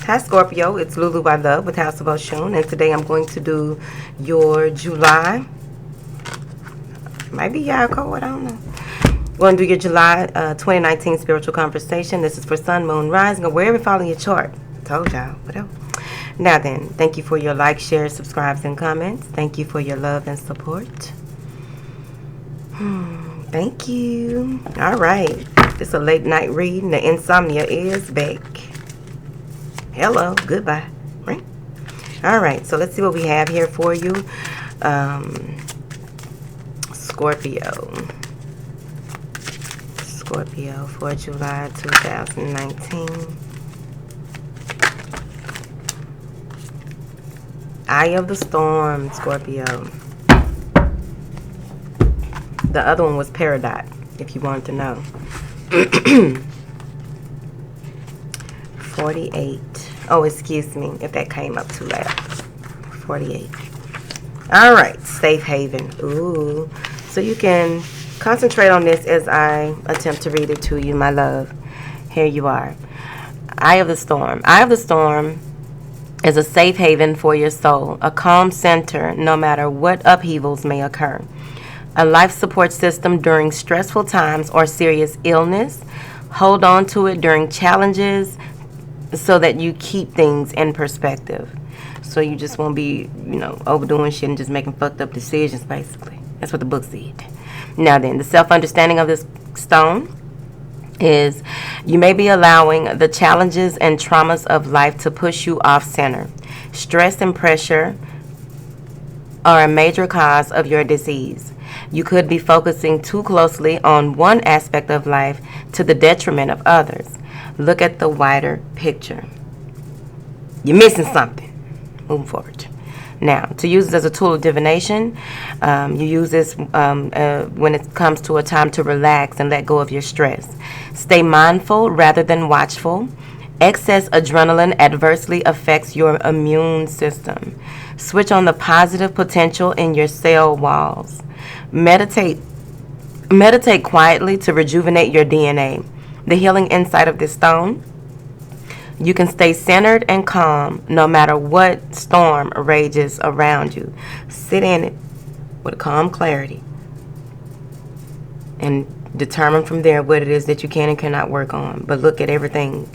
Hi Scorpio, it's Lulu by Love with House of Oshun, and today I'm going to do your July. Might be y'all code, I don't know. We're going to do your July 2019 spiritual conversation. This is for Sun, Moon, Rising, or wherever you follow your chart. Told y'all, whatever. Now then, thank you for your likes, shares, subscribes, and comments. Thank you for your love and support. Thank you. All right. It's a late night reading. The insomnia is back. Hello, goodbye. Right? All right, so let's see what we have here for you. Scorpio for July 2019. Eye of the Storm, Scorpio. The other one was Peridot, if you wanted to know. 48. Oh, excuse me if that came up too loud. 48. All right, safe haven. Ooh. So you can concentrate on this as I attempt to read it to you, my love. Here you are. Eye of the Storm. Eye of the Storm is a safe haven for your soul, a calm center no matter what upheavals may occur, a life support system during stressful times or serious illness. Hold on to it during challenges so that you keep things in perspective. So you just won't be, overdoing shit and just making fucked up decisions, basically. That's what the book said. Now then, the self-understanding of this stone is you may be allowing the challenges and traumas of life to push you off center. Stress and pressure are a major cause of your disease. You could be focusing too closely on one aspect of life to the detriment of others. Look at the wider picture. You're missing something. Moving forward. Now, to use this as a tool of divination, you use this when it comes to a time to relax and let go of your stress. Stay mindful rather than watchful. Excess adrenaline adversely affects your immune system. Switch on the positive potential in your cell walls. Meditate quietly to rejuvenate your DNA. The healing insight of this stone: you can stay centered and calm no matter what storm rages around you. Sit in it with calm clarity and determine from there what it is that you can and cannot work on. But look at everything.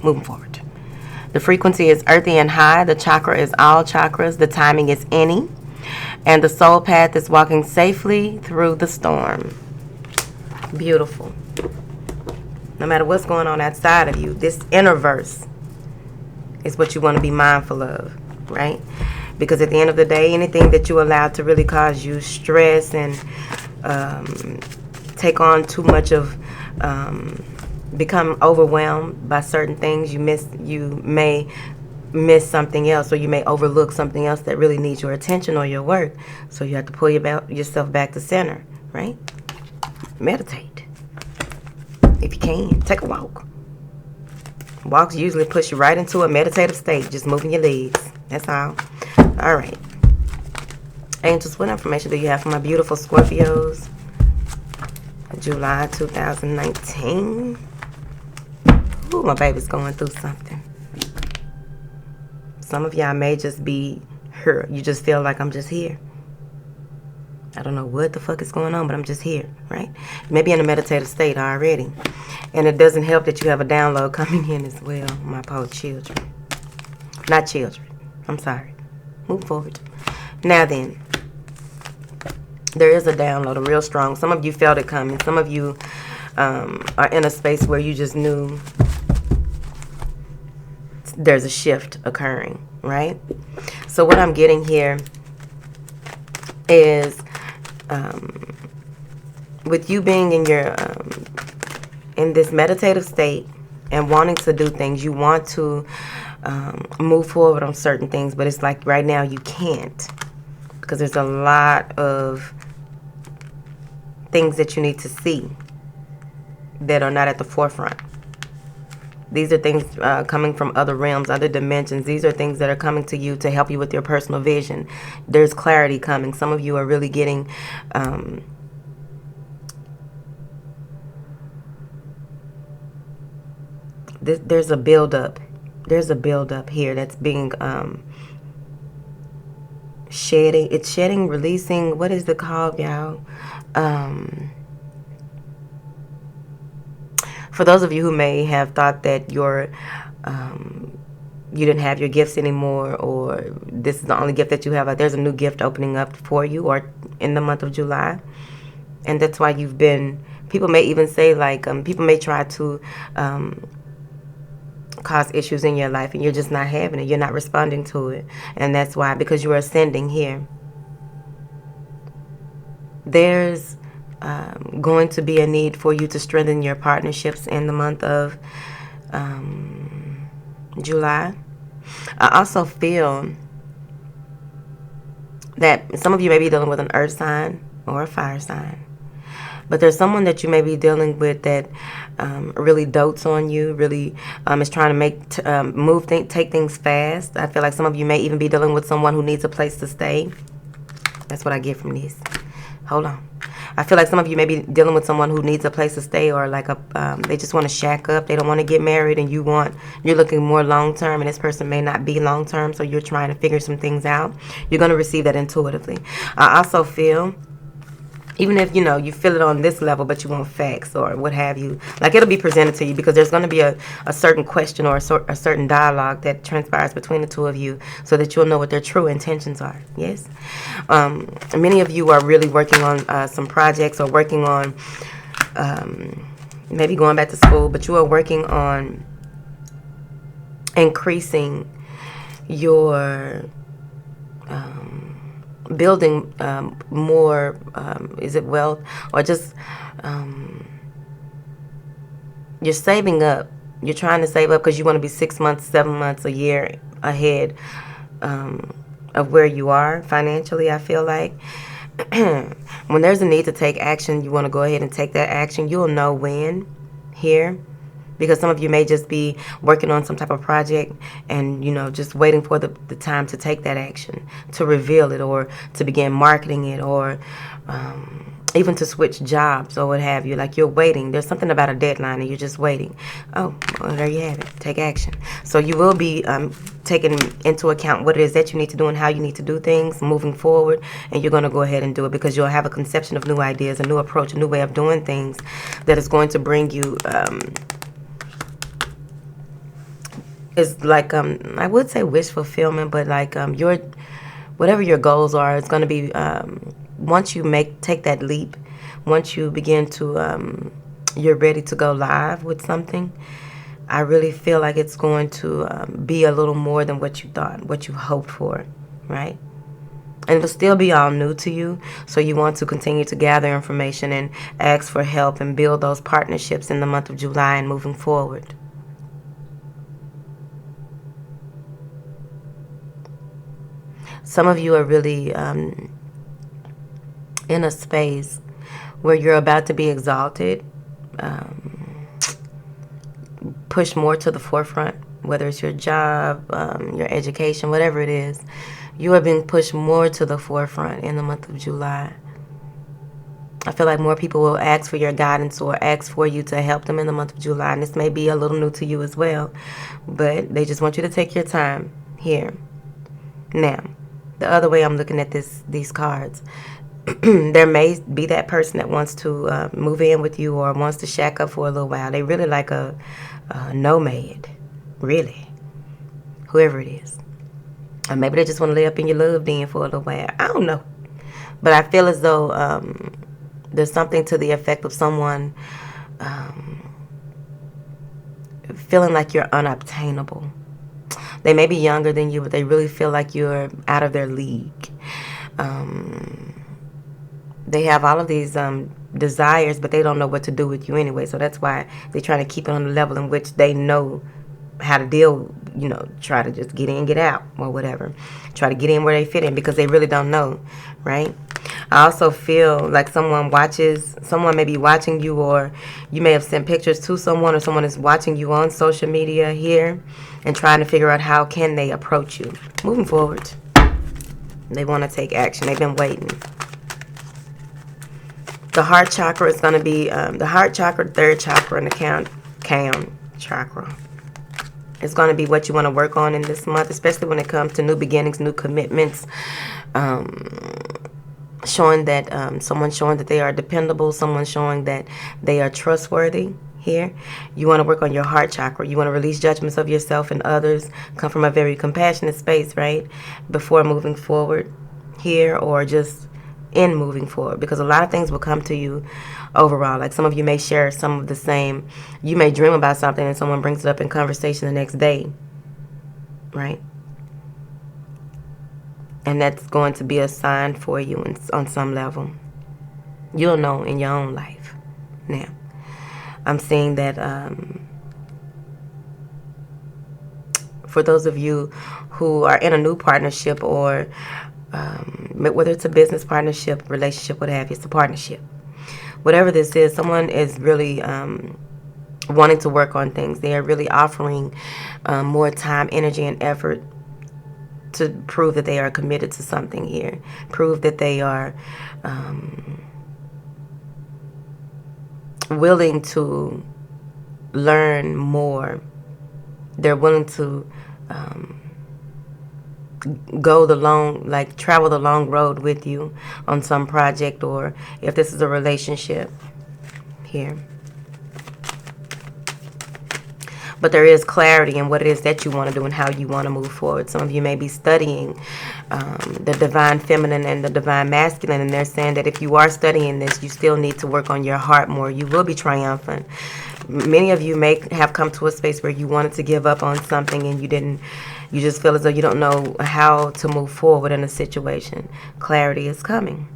Moving forward. The frequency is earthy and high. The chakra is all chakras. The timing is any. And the soul path is walking safely through the storm. Beautiful. No matter what's going on outside of you, this inner verse is what you want to be mindful of, right? Because at the end of the day, anything that you allow to really cause you stress and take on too much of, become overwhelmed by certain things, you may miss something else, or you may overlook something else that really needs your attention or your work. So you have to pull yourself back to center, right? Meditate. If you can, take a walk. Walks usually push you right into a meditative state, just moving your legs. That's all. All right. Angels, what information do you have for my beautiful Scorpios? July 2019. Ooh, my baby's going through something. Some of y'all may just be hurt. You just feel like I'm just here. I don't know what the fuck is going on, but I'm just here, right? Maybe in a meditative state already. And it doesn't help that you have a download coming in as well, my poor children. Not children. I'm sorry. Move forward. Now then, there is a download, a real strong. Some of you felt it coming. Some of you are in a space where you just knew there's a shift occurring, right? So what I'm getting here is with you being in your in this meditative state and wanting to do things, you want to move forward on certain things, but it's like right now you can't, because there's a lot of things that you need to see that are not at the forefront. These are things coming from other realms, other dimensions. These are things that are coming to you to help you with your personal vision. There's clarity coming. Some of you are really getting there's a buildup. There's a buildup here that's being shedding. It's shedding, releasing. What is it called, y'all? For those of you who may have thought that you didn't have your gifts anymore, or this is the only gift that you have, there's a new gift opening up for you, or in the month of July. And that's why you've been, people may even say, like, people may try to cause issues in your life, and you're just not having it. You're not responding to it. And that's why, because you are ascending here. There's going to be a need for you to strengthen your partnerships in the month of July. I also feel that some of you may be dealing with an earth sign or a fire sign. But there's someone that you may be dealing with that really dotes on you, really is trying to take things fast. I feel like some of you may even be dealing with someone who needs a place to stay. That's what I get from this. Hold on. I feel like some of you may be dealing with someone who needs a place to stay, or like they just want to shack up. They don't want to get married, and you're looking more long term, and this person may not be long term, so you're trying to figure some things out. You're going to receive that intuitively. I also feel, even if, you feel it on this level, but you want facts or what have you, like, it'll be presented to you, because there's going to be a certain question or a certain dialogue that transpires between the two of you, so that you'll know what their true intentions are. Yes? Many of you are really working on some projects, or working on maybe going back to school, but you are working on increasing your building more, is it wealth, or just you're saving up. You're trying to save up because you want to be 6 months, 7 months, a year ahead of where you are financially. I feel like when there's a need to take action, you want to go ahead and take that action. You'll know when here, because some of you may just be working on some type of project and, just waiting for the time to take that action, to reveal it, or to begin marketing it, or even to switch jobs or what have you. Like, you're waiting. There's something about a deadline and you're just waiting. Oh, well, there you have it. Take action. So you will be taking into account what it is that you need to do and how you need to do things moving forward. And you're going to go ahead and do it, because you'll have a conception of new ideas, a new approach, a new way of doing things that is going to bring you... it's like, I would say wish fulfillment, but like whatever your goals are, it's going to be, once you take that leap, once you begin to, you're ready to go live with something, I really feel like it's going to be a little more than what you thought, what you hoped for, right? And it'll still be all new to you, so you want to continue to gather information and ask for help and build those partnerships in the month of July and moving forward. Some of you are really in a space where you're about to be exalted, pushed more to the forefront, whether it's your job, your education, whatever it is. You are being pushed more to the forefront in the month of July. I feel like more people will ask for your guidance or ask for you to help them in the month of July. And this may be a little new to you as well, but they just want you to take your time here. Now, the other way I'm looking at these cards, there may be that person that wants to move in with you or wants to shack up for a little while. They really like a nomad, really, whoever it is. Or maybe they just want to lay up in your love den for a little while. I don't know. But I feel as though there's something to the effect of someone feeling like you're unobtainable. They may be younger than you, but they really feel like you're out of their league. They have all of these desires, but they don't know what to do with you anyway. So that's why they're trying to keep it on the level in which they know how to deal, try to just get in, get out, or whatever. Try to get in where they fit in, because they really don't know, right? I also feel like someone may be watching you, or you may have sent pictures to someone, or someone is watching you on social media here and trying to figure out how can they approach you. Moving forward, they want to take action. They've been waiting. The heart chakra is going to be the heart chakra, third chakra, and the crown chakra. It's going to be what you want to work on in this month, especially when it comes to new beginnings, new commitments, showing that someone showing that they are dependable, someone showing that they are trustworthy. Here, you want to work on your heart chakra. You want to release judgments of yourself and others, come from a very compassionate space, right? Before moving forward here, or just in moving forward, because a lot of things will come to you overall. Like some of you may share some of the same. You may dream about something and someone brings it up in conversation the next day, right? And that's going to be a sign for you on some level. You'll know in your own life. Now, I'm seeing that for those of you who are in a new partnership, or whether it's a business partnership, relationship, what have you, it's a partnership. Whatever this is, someone is really wanting to work on things. They are really offering more time, energy, and effort to prove that they are committed to something here. Prove that they are willing to learn more. They're willing to travel the long road with you on some project, or if this is a relationship here. But there is clarity in what it is that you want to do and how you want to move forward. Some of you may be studying the divine feminine and the divine masculine, and they're saying that if you are studying this, you still need to work on your heart more. You will be triumphant. Many of you may have come to a space where you wanted to give up on something and you didn't. You just feel as though you don't know how to move forward in a situation. Clarity is coming.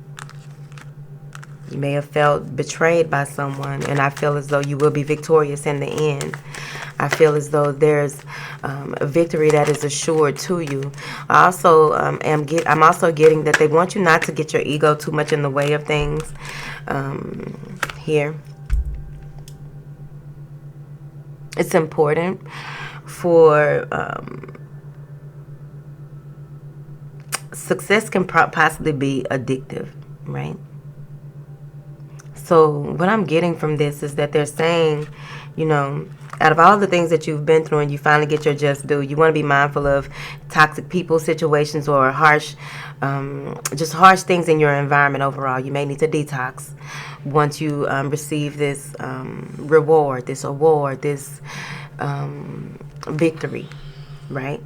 You may have felt betrayed by someone, and I feel as though you will be victorious in the end. I feel as though there's a victory that is assured to you. I also I'm also getting that they want you not to get your ego too much in the way of things here. It's important for success can possibly be addictive, right? So what I'm getting from this is that they're saying, you know, out of all the things that you've been through and you finally get your just due, you want to be mindful of toxic people, situations, or harsh things in your environment overall. You may need to detox once you receive this reward, this award, this victory, right?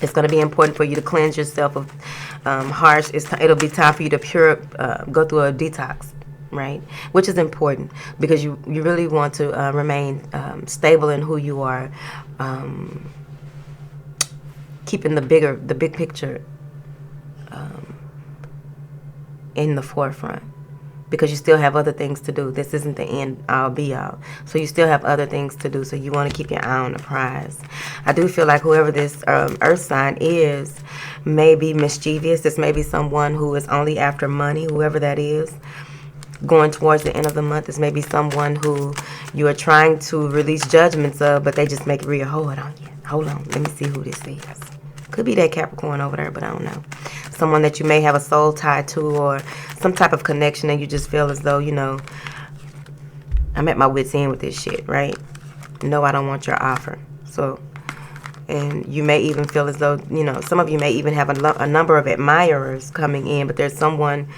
It's going to be important for you to cleanse yourself of harsh. It'll be time for you to go through a detox, right? Which is important because you really want to remain stable in who you are, keeping the big picture in the forefront, because you still have other things to do. This isn't the end all be all. So you still have other things to do. So you want to keep your eye on the prize. I do feel like whoever this earth sign is may be mischievous. This may be someone who is only after money, whoever that is. Going towards the end of the month, this may be someone who you are trying to release judgments of, but they just make real. Hold on. Let me see who this is. Could be that Capricorn over there, but I don't know. Someone that you may have a soul tie to, or some type of connection, and you just feel as though, you know, I'm at my wit's end with this shit, right? No, I don't want your offer. So, and you may even feel as though, you know, some of you may even have a number of admirers coming in, but there's someone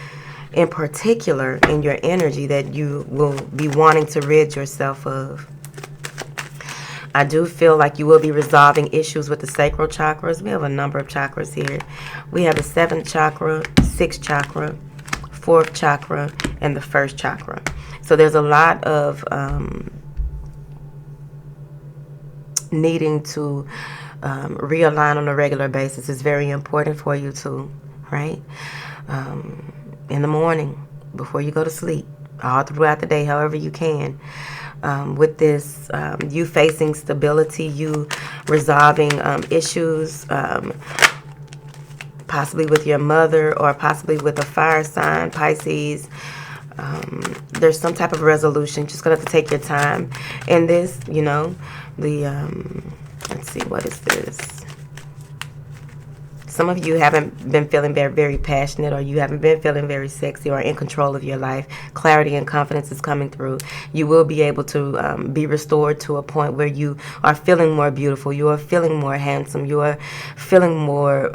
in particular in your energy that you will be wanting to rid yourself of. I do feel like you will be resolving issues with the sacral chakras. We have a number of chakras here. We have the 7th chakra, 6th chakra, 4th chakra, and the 1st chakra. So there's a lot of needing to realign on a regular basis. It's very important for you to, right? In the morning, before you go to sleep, all throughout the day, however you can. With this, you facing stability, you resolving issues, possibly with your mother or possibly with a fire sign, Pisces. There's some type of resolution. Just going to have to take your time in this, you know. The, let's see, what is this? Some of you haven't been feeling very, very passionate, or you haven't been feeling very sexy or in control of your life. Clarity and confidence is coming through. You will be able to be restored to a point where you are feeling more beautiful. You are feeling more handsome. You are feeling more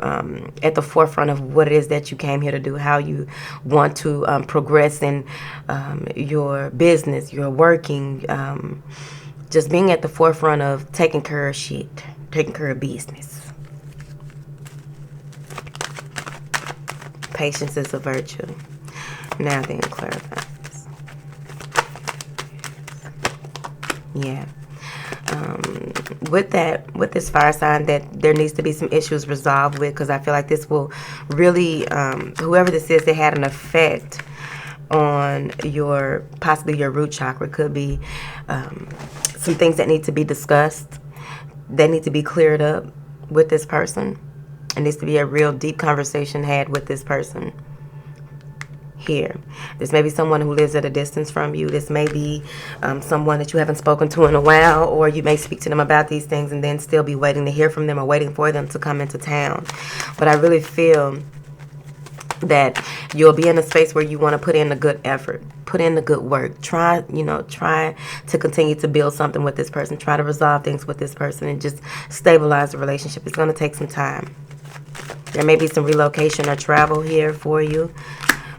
at the forefront of what it is that you came here to do, how you want to progress in your business, your working, just being at the forefront of taking care of shit, taking care of business. Patience is a virtue. Now then, clarify this. Yeah. With this fire sign, that there needs to be some issues resolved with, because I feel like this will really, whoever this is, they had an effect on possibly your root chakra. Could be some things that need to be discussed, that need to be cleared up with this person. It needs to be a real deep conversation had with this person here. This may be someone who lives at a distance from you. This may be someone that you haven't spoken to in a while, or you may speak to them about these things and then still be waiting to hear from them or waiting for them to come into town. But I really feel that you'll be in a space where you want to put in a good effort, put in the good work, try to continue to build something with this person, try to resolve things with this person, and just stabilize the relationship. It's going to take some time. There may be some relocation or travel here for you,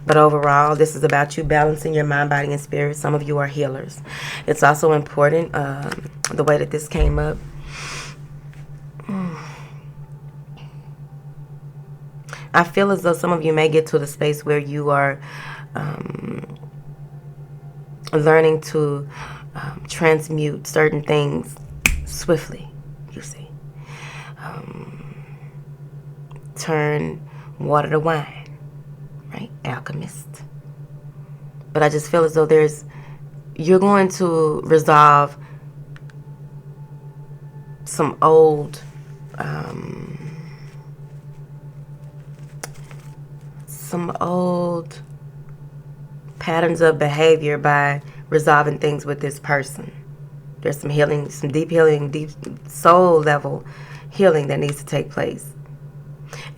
but overall, this is about you balancing your mind, body, and spirit. Some of you are healers. It's also important, the way that this came up. I feel as though some of you may get to the space where you are learning to transmute certain things swiftly, you see. Turn water to wine, right? Alchemist. But I just feel as though you're going to resolve some old patterns of behavior by resolving things with this person. There's some healing, some deep healing, deep soul level healing that needs to take place.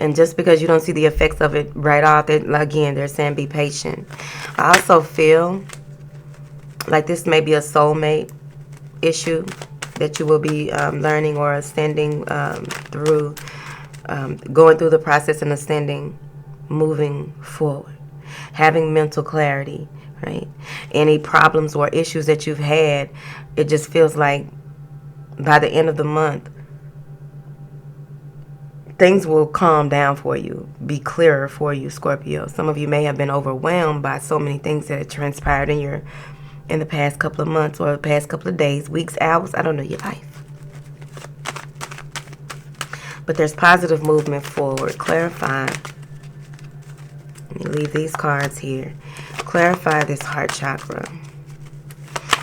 And just because you don't see the effects of it right off, again, they're saying be patient. I also feel like this may be a soulmate issue that you will be learning or ascending through, going through the process and ascending, moving forward, having mental clarity, right? Any problems or issues that you've had, it just feels like by the end of the month, things will calm down for you, be clearer for you, Scorpio. Some of you may have been overwhelmed by so many things that have transpired in the past couple of months or the past couple of days, weeks, hours, I don't know, your life. But there's positive movement forward. Clarify. Let me leave these cards here. Clarify this heart chakra.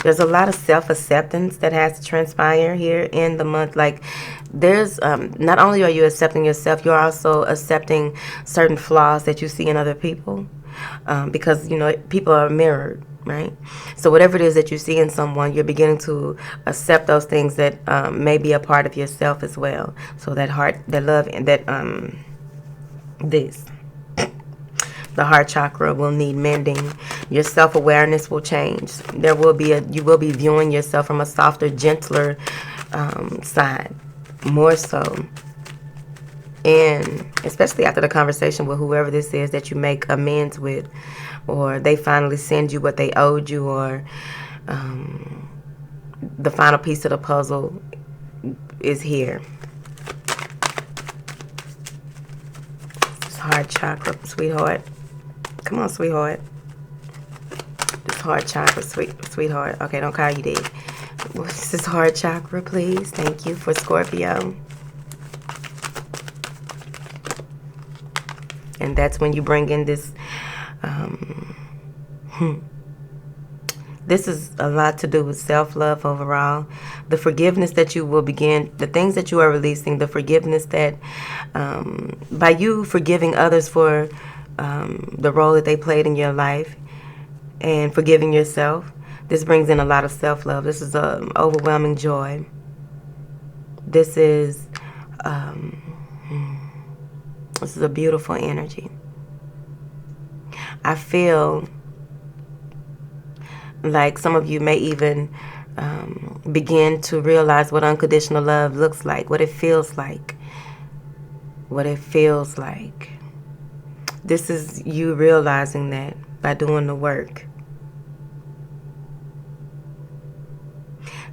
There's a lot of self-acceptance that has to transpire here in the month. Like, there's not only are you accepting yourself, you're also accepting certain flaws that you see in other people, because people are mirrored, right? So whatever it is that you see in someone, you're beginning to accept those things that may be a part of yourself as well. So that heart, that love, and that the heart chakra will need mending. Your self-awareness will change. You will be viewing yourself from a softer, gentler side, more so. And especially after the conversation with whoever this is that you make amends with, or they finally send you what they owed you, or the final piece of the puzzle is here. This heart chakra, sweetheart. Come on, sweetheart. This heart chakra, sweetheart. Okay, don't call you dead. What's this heart chakra, please? Thank you for Scorpio. And that's when you bring in this. This is a lot to do with self-love overall. The forgiveness that you will begin, the things that you are releasing, the forgiveness that, by you forgiving others for the role that they played in your life and forgiving yourself, this brings in a lot of self-love. This is overwhelming joy. This is This is a beautiful energy. I feel like some of you may even begin to realize what unconditional love looks like, what it feels like. What it feels like. This is you realizing that by doing the work.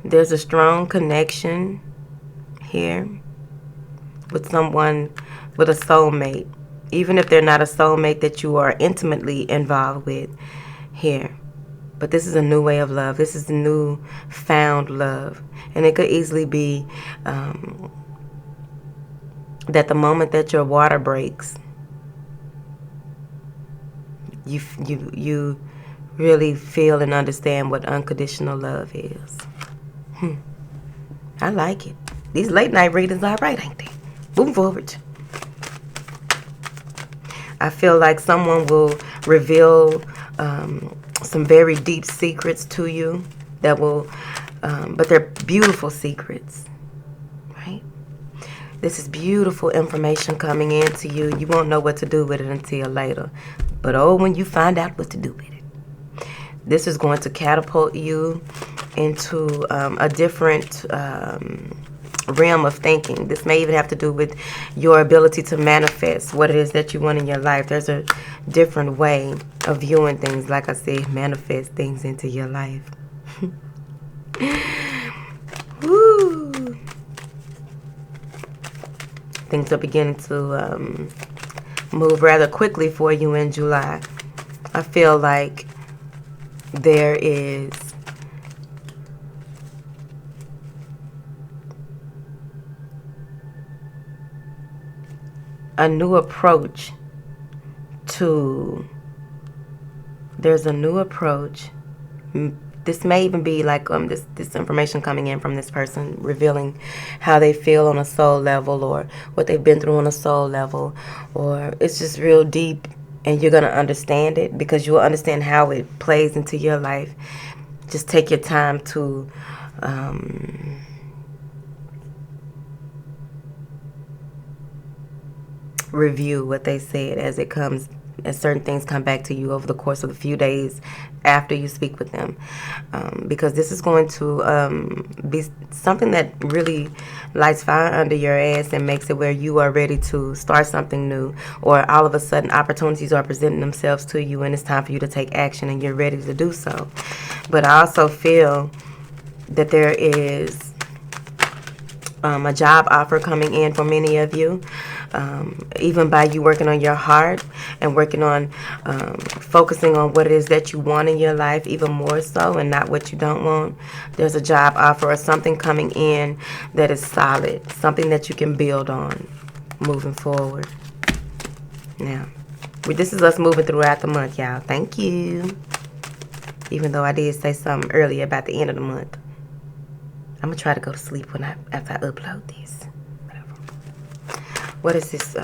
There's a strong connection here with someone, with a soulmate, even if they're not a soulmate that you are intimately involved with here. But this is a new way of love. This is a new found love. And it could easily be that the moment that your water breaks, you really feel and understand what unconditional love is. I like it. These late night readings are right, ain't they? Moving forward. I feel like someone will reveal some very deep secrets to you that will, but they're beautiful secrets, right? This is beautiful information coming into you. You won't know what to do with it until later. But oh, when you find out what to do with it. This is going to catapult you into a different realm of thinking. This may even have to do with your ability to manifest what it is that you want in your life. There's a different way of viewing things. Like I said, manifest things into your life. Woo. Things are beginning to move rather quickly for you in July. I feel like there is a new approach to, there's a new approach. This may even be like this information coming in from this person revealing how they feel on a soul level, or what they've been through on a soul level, or it's just real deep, and you're going to understand it because you'll understand how it plays into your life. Just take your time to review what they said as it comes, as certain things come back to you over the course of the few days after you speak with them, because this is going to be something that really lights fire under your ass and makes it where you are ready to start something new, or all of a sudden opportunities are presenting themselves to you and it's time for you to take action and you're ready to do so. But I also feel that there is a job offer coming in for many of you. Even by you working on your heart and working on focusing on what it is that you want in your life even more so, and not what you don't want. There's a job offer or something coming in that is solid, something that you can build on moving forward. Now, this is us moving throughout the month, y'all. Thank you. Even though I did say something earlier about the end of the month. I'm going to try to go to sleep after I upload this. What is this?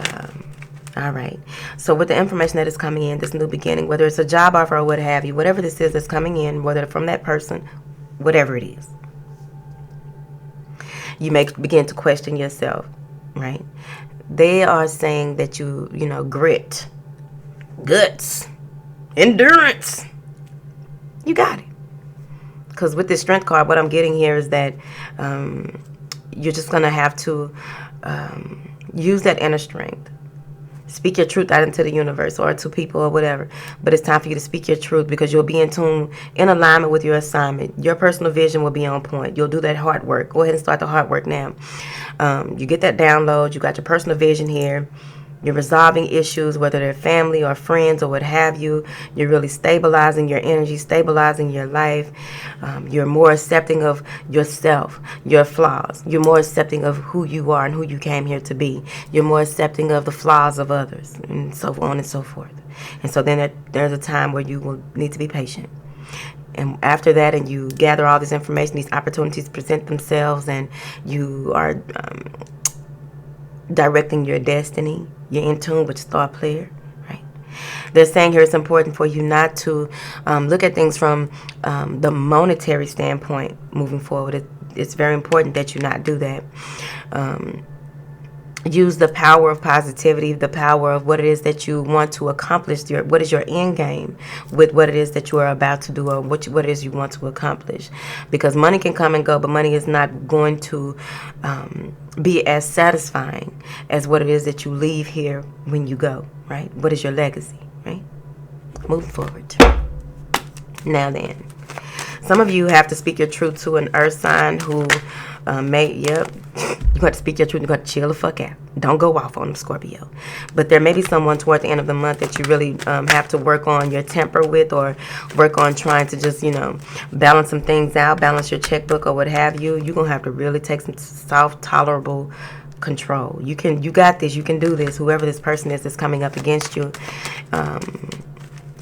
All right. So with the information that is coming in, this new beginning, whether it's a job offer or what have you, whatever this is that's coming in, whether from that person, whatever it is, you may begin to question yourself, right? They are saying that you know, grit, guts, endurance. You got it. Because with this strength card, what I'm getting here is that you're just going to have to use that inner strength. Speak your truth out into the universe or to people or whatever. But it's time for you to speak your truth, because you'll be in tune, in alignment with your assignment. Your personal vision will be on point. You'll do that hard work. Go ahead and start the hard work now. You get that download. You got your personal vision here. You're resolving issues, whether they're family or friends or what have you. You're really stabilizing your energy, stabilizing your life. You're more accepting of yourself, your flaws. You're more accepting of who you are and who you came here to be. You're more accepting of the flaws of others, and so on and so forth. And so then there's a time where you will need to be patient. And after that, and you gather all this information, these opportunities present themselves, and you are directing your destiny. You're in tune with star player, right? They're saying here it's important for you not to look at things from the monetary standpoint moving forward. It's very important that you not do that. use the power of positivity, the power of what it is that you want to accomplish. What is your end game with what it is that you are about to do, or what it is you want to accomplish. Because money can come and go, but money is not going to be as satisfying as what it is that you leave here when you go, right? What is your legacy, right? Moving forward. Now then, some of you have to speak your truth to an earth sign who you got to speak your truth. You got to chill the fuck out. Don't go off on them, Scorpio. But there may be someone toward the end of the month that you really have to work on your temper with, or work on trying to just, balance some things out, balance your checkbook or what have you. You're going to have to really take some soft, tolerable control. You got this. You can do this. Whoever this person is that's coming up against you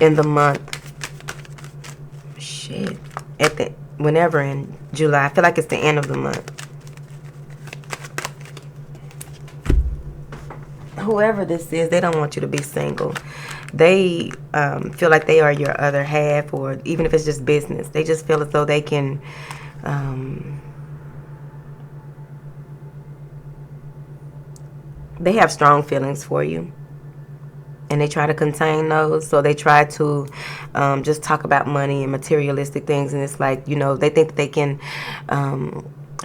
in the month. Shit. Whenever in July. I feel like it's the end of the month. Whoever this is, they don't want you to be single. They feel like they are your other half, or even if it's just business, they just feel as though they can they have strong feelings for you, and they try to contain those. So they try to just talk about money and materialistic things, and it's like, they think that they can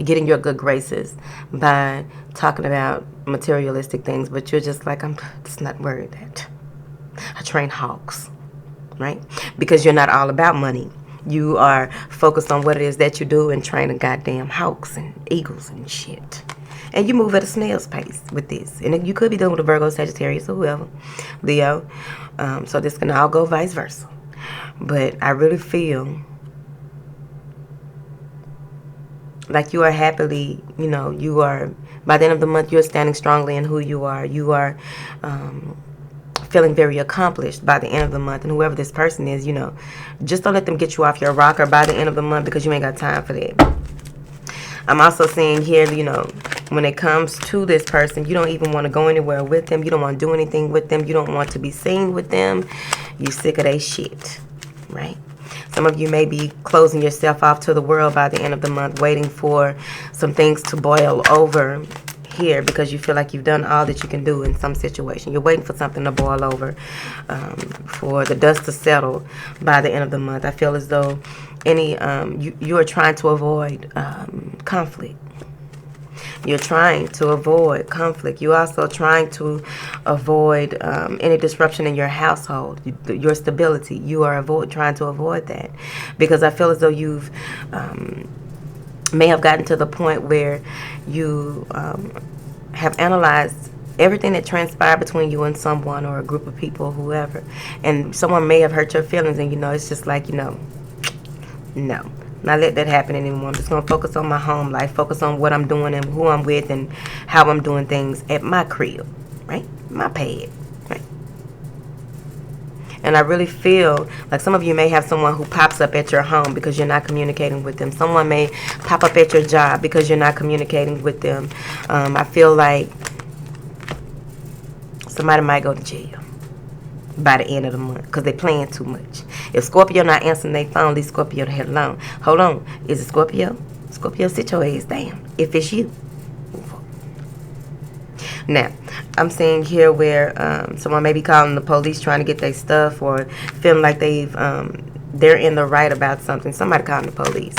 get in your good graces by talking about materialistic things, but you're just like, I'm just not worried that I train hawks, right? Because you're not all about money. You are focused on what it is that you do and training goddamn hawks and eagles and shit. And you move at a snail's pace with this. And you could be dealing with a Virgo, Sagittarius, or whoever, Leo. So this can all go vice versa. But I really feel like you are happily, you are, by the end of the month, you're standing strongly in who you are. You are feeling very accomplished by the end of the month. And whoever this person is, just don't let them get you off your rocker by the end of the month, because you ain't got time for that. I'm also seeing here, when it comes to this person, you don't even want to go anywhere with them. You don't want to do anything with them. You don't want to be seen with them. You're sick of their shit, right? Some of you may be closing yourself off to the world by the end of the month, waiting for some things to boil over here, because you feel like you've done all that you can do in some situation. You're waiting for something to boil over, for the dust to settle by the end of the month. I feel as though you are trying to avoid conflict. You're trying to avoid conflict. You're also trying to avoid any disruption in your household, your stability. You are trying to avoid that, because I feel as though you've may have gotten to the point where you have analyzed everything that transpired between you and someone, or a group of people, whoever, and someone may have hurt your feelings, and it's just like, no, not let that happen anymore. I'm just going to focus on my home life, focus on what I'm doing and who I'm with and how I'm doing things at my crib, right? My pad, right? And I really feel like some of you may have someone who pops up at your home because you're not communicating with them. Someone may pop up at your job because you're not communicating with them. I feel like somebody might go to jail by the end of the month because they're playing too much. If Scorpio not answering their phone, leave Scorpio the hell alone. Hold on. Is it Scorpio? Scorpio, sit your ass down. If it's you. Now, I'm seeing here where someone may be calling the police trying to get their stuff, or feeling like they're in the right about something. Somebody calling the police.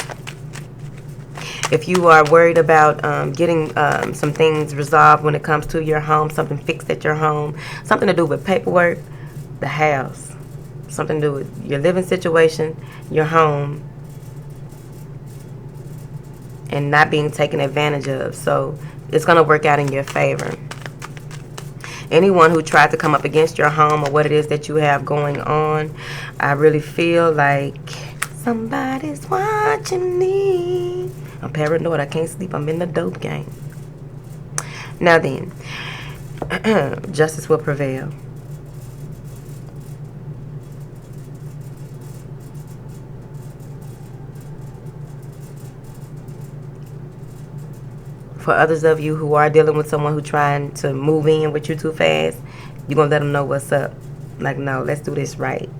If you are worried about getting some things resolved when it comes to your home, something fixed at your home, something to do with paperwork, the house, something to do with your living situation, your home, and not being taken advantage of. So it's going to work out in your favor. Anyone who tried to come up against your home or what it is that you have going on, I really feel like somebody's watching me. I'm paranoid. I can't sleep. I'm in the dope game. Now then, justice will prevail. For others of you who are dealing with someone who's trying to move in with you too fast, you're going to let them know what's up. Like, no, let's do this right?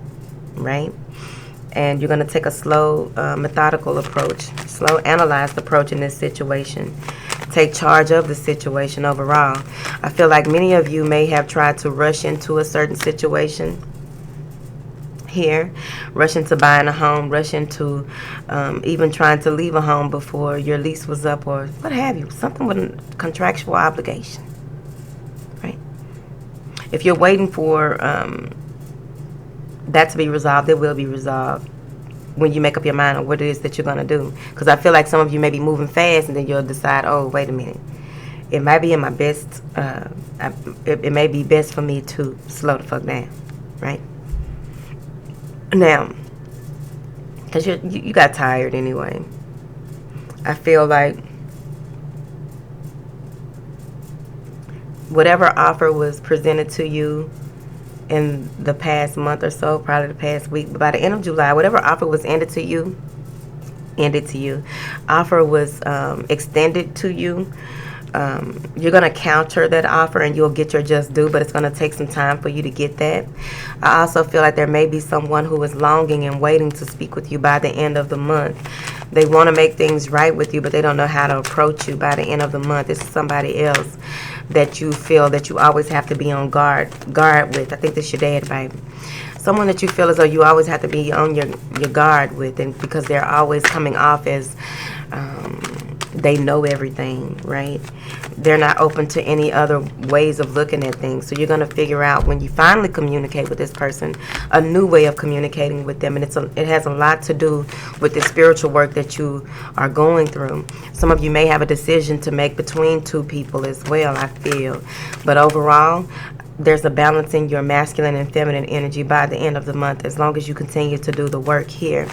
And you're going to take a slow, methodical approach, slow, analyzed approach in this situation. take charge of the situation overall. I feel like many of you may have tried to rush into a certain situation here, rush into buying a home, rush into even trying to leave a home before your lease was up, or what have you, something with a contractual obligation, right? If you're waiting for that to be resolved, it will be resolved when you make up your mind on what it is that you're going to do. Because I feel like some of you may be moving fast, and then you'll decide, oh, wait a minute, it might be in my best, it may be best for me to slow the fuck down, right? Now, because you got tired anyway. I feel like whatever offer was presented to you in the past month or so, probably the past week, but by the end of July, whatever offer was ended to you, offer was extended to you, you're going to counter that offer and you'll get your just due, but it's going to take some time for you to get that. I also feel like there may be someone who is longing and waiting to speak with you by the end of the month. They want to make things right with you, but they don't know how to approach you by the end of the month. This is somebody else that you feel that you always have to be on guard with. I think this is your dad, baby. Someone that you feel as though you always have to be on your guard with, and because they're always coming off as they know everything, right? They're not open to any other ways of looking at things. So you're going to figure out, when you finally communicate with this person, a new way of communicating with them. And it has a lot to do with the spiritual work that you are going through. Some of you may have a decision to make between two people as well, I feel. But overall, there's a balance in your masculine and feminine energy by the end of the month, as long as you continue to do the work here.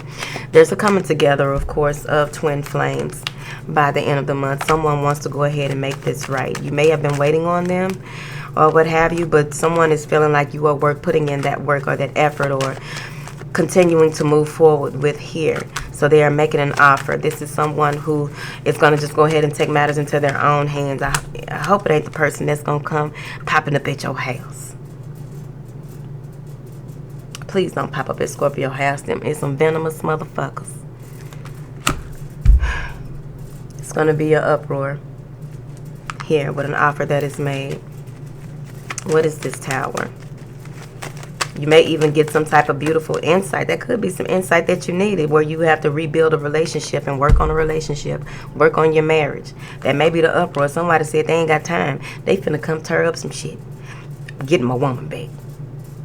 There's a coming together, of course, of twin flames by the end of the month. Someone wants to go ahead and make this right. You may have been waiting on them or what have you, but someone is feeling like you are putting in that work or that effort, or continuing to move forward with here. So they are making an offer. This is someone who is going to just go ahead and take matters into their own hands. I hope it ain't the person that's going to come popping up at your house. Please don't pop up at Scorpio house. Them is some venomous motherfuckers. It's going to be an uproar here with an offer that is made. What is this Tower? You may even get some type of beautiful insight. That could be some insight that you needed, where you have to rebuild a relationship and work on a relationship, work on your marriage. That may be the uproar. Somebody said they ain't got time. They finna come tear up some shit. Getting my woman back.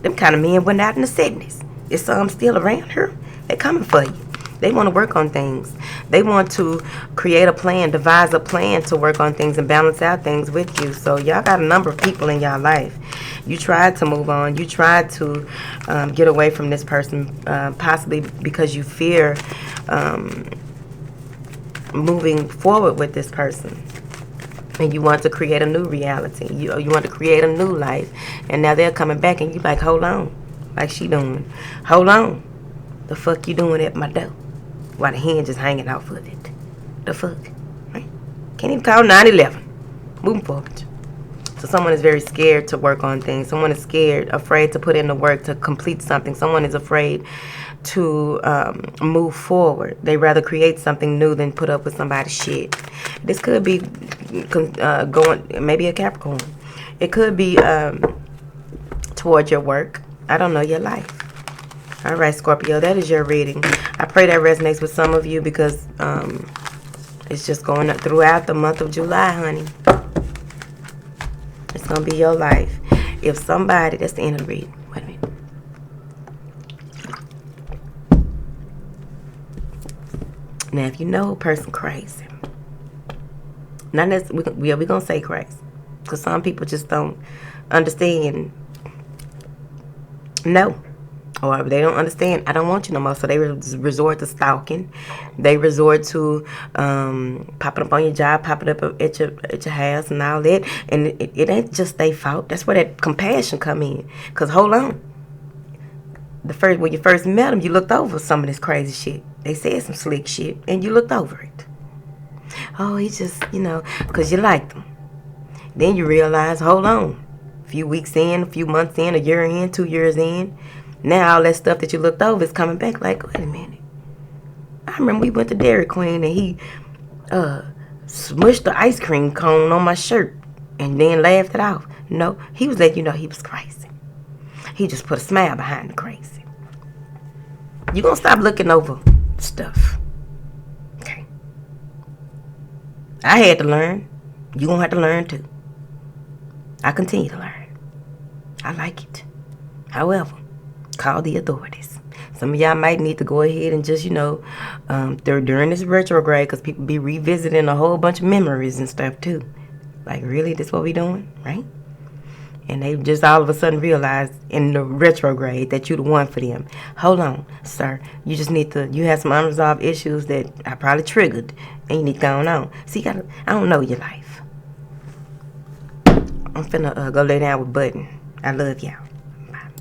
Them kind of men went out in the 70s. Is some still around her? They're coming for you. They want to work on things. They want to create a plan, devise a plan to work on things and balance out things with you. So y'all got a number of people in y'all life. You tried to move on. You tried to get away from this person, possibly because you fear moving forward with this person. And you want to create a new reality. You want to create a new life. And now they're coming back and you like, hold on. Like she doing. Hold on. The fuck you doing at my door? While the hinge is hanging out for it. The fuck? Right? Can't even call 911. Moving forward. So someone is very scared to work on things. Someone is scared, afraid to put in the work to complete something. Someone is afraid to move forward. They rather create something new than put up with somebody's shit. This could be going, maybe a Capricorn. It could be toward your work. I don't know, your life. All right, Scorpio, that is your reading. I pray that resonates with some of you, because it's just going up throughout the month of July, honey. It's going to be your life. If somebody, that's the end of the reading. Wait a minute. Now, if you know a person crazy, not necessarily, we're going to say crazy, because some people just don't understand. No. Or they don't understand, I don't want you no more. So they resort to stalking. They resort to popping up on your job, popping up at your house and all that. And it ain't just their fault. That's where that compassion come in. Because hold on. When you first met them, you looked over some of this crazy shit. They said some slick shit, and you looked over it. Oh, he just, because you liked them. Then you realize, hold on. A few weeks in, a few months in, a year in, 2 years in. Now all that stuff that you looked over is coming back like, wait a minute. I remember we went to Dairy Queen and he smushed the ice cream cone on my shirt and then laughed it off. No, he was letting you know he was crazy. He just put a smile behind the crazy. You gonna stop looking over stuff. Okay. I had to learn. You gonna have to learn too. I continue to learn. I like it. However, call the authorities. Some of y'all might need to go ahead and just, during this retrograde, because people be revisiting a whole bunch of memories and stuff too. Like, really, this what we doing, right? And they just all of a sudden realize in the retrograde that you the one for them. Hold on, sir. You just need to, you have some unresolved issues that I probably triggered, and you need to go on. See, I don't know your life. I'm finna go lay down with Button. I love y'all.